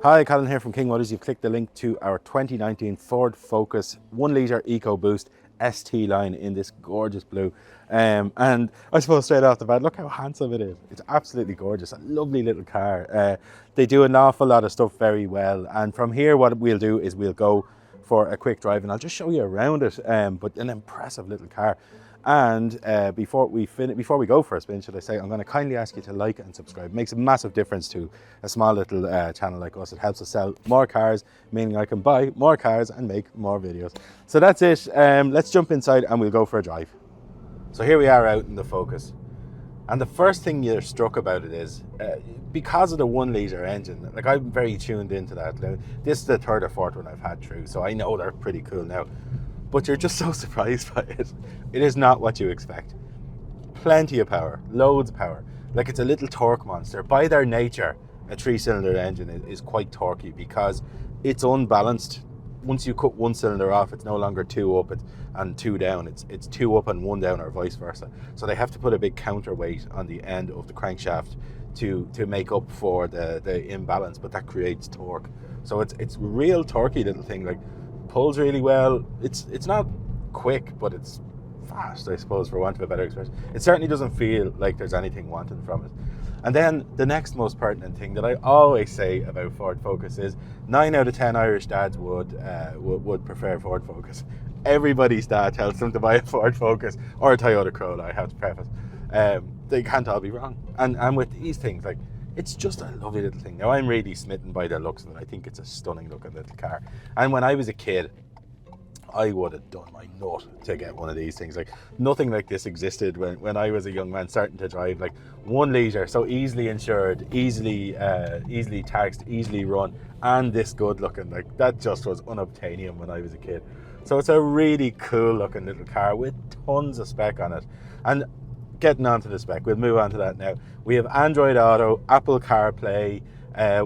Hi, Colin here from King Motors. You've clicked the link to our 2019 Ford Focus 1 litre Ecoboost ST line in this gorgeous blue. And I suppose straight off the bat, look how handsome it is. It's absolutely gorgeous. A lovely little car. They do an awful lot of stuff very well. And from here, what we'll do is we'll go for a quick drive and I'll just show you around it. But an impressive little car. And before we go for a spin, should I say, I'm going to kindly ask you to like and subscribe. It makes a massive difference to a small little channel like us. It helps us sell more cars, meaning I can buy more cars and make more videos. So that's it. Let's jump inside and we'll go for a drive. So here we are out in the Focus. And the first thing you're struck about it is, because of the 1 litre engine, like I'm very tuned into that. This is the third or fourth one I've had through, so I know they're pretty cool now. But you're just so surprised by it. It is not what you expect. Plenty of power, loads of power. Like it's a little torque monster. By their nature, a 3-cylinder engine is quite torquey because it's unbalanced. Once you cut 1 cylinder off, it's no longer 2 up and 2 down. It's 2 up and 1 down, or vice versa. So they have to put a big counterweight on the end of the crankshaft to make up for the imbalance, but that creates torque. So it's real torquey little thing. Like, pulls really well. It's not quick, but it's fast, I suppose, for want of a better expression. It certainly doesn't feel like there's anything wanting from it. And then the next most pertinent thing that I always say about Ford Focus is 9 out of 10 Irish dads would prefer Ford Focus. Everybody's dad tells them to buy a Ford Focus or a Toyota Corolla, I have to preface. They can't all be wrong. And with these things, like, it's just a lovely little thing. Now, I'm really smitten by the looks of it. I think it's a stunning looking little car. And when I was a kid, I would have done my nut to get one of these things. Like, nothing like this existed when I was a young man starting to drive. Like, 1 litre, so easily insured, easily taxed, easily run, and this good looking. Like, that just was unobtainium when I was a kid. So it's a really cool looking little car with tons of spec on it. And getting onto the spec, we'll move on to that now. We have Android Auto, Apple Carplay,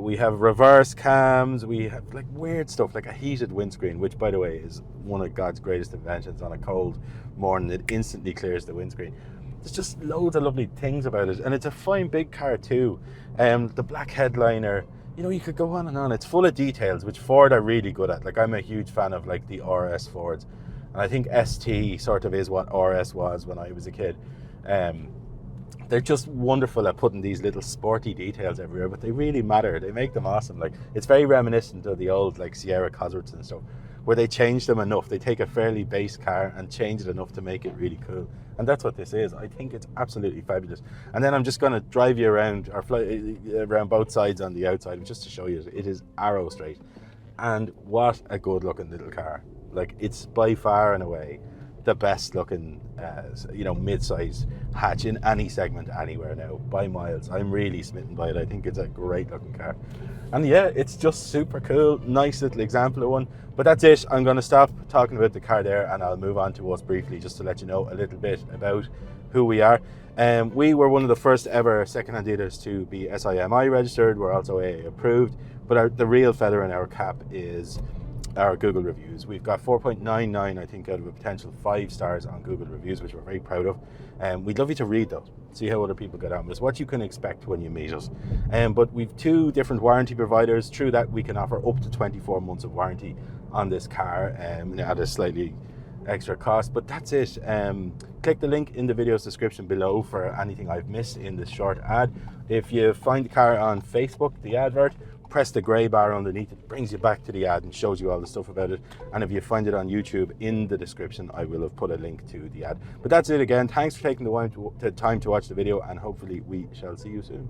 we have reverse cams, we have like weird stuff like a heated windscreen, which by the way is one of God's greatest inventions. On a cold morning, it instantly clears the windscreen. There's just loads of lovely things about it, and it's a fine big car too. The black headliner, you know, you could go on and on. It's full of details, which Ford are really good at. Like, I'm a huge fan of like the RS Fords, and I think ST sort of is what RS was when I was a kid. They're just wonderful at putting these little sporty details everywhere, but they really matter. They make them awesome. Like, it's very reminiscent of the old like Sierra Cosworths and stuff, where they change them enough. They take a fairly base car and change it enough to make it really cool. And that's what this is. I think it's absolutely fabulous. And then I'm just going to drive you around, or fly around both sides on the outside, just to show you it is arrow straight. And what a good looking little car. Like, it's by far and away the best looking mid-size hatch in any segment anywhere now, by miles. I'm really smitten by it. I think it's a great looking car, and yeah, it's just super cool. Nice little example of one. But that's it. I'm going to stop talking about the car there and I'll move on to us briefly, just to let you know a little bit about who we are. We were one of the first ever second-hand dealers to be SIMI registered. We're also AA approved, but the real feather in our cap is our Google reviews. We've got 4.99, I think, out of a potential 5 stars on Google reviews, which we're very proud of. We'd love you to read those, see how other people get on with us, what you can expect when you meet us. But we've 2 different warranty providers. Through that, we can offer up to 24 months of warranty on this car at a slightly extra cost. But that's it. Click the link in the video's description below for anything I've missed in this short ad. If you find the car on Facebook, the advert, press the grey bar underneath. It brings you back to the ad and shows you all the stuff about it. And if you find it on YouTube, in the description I will have put a link to the ad. But that's it again. Thanks for taking the time to watch the video, and hopefully we shall see you soon.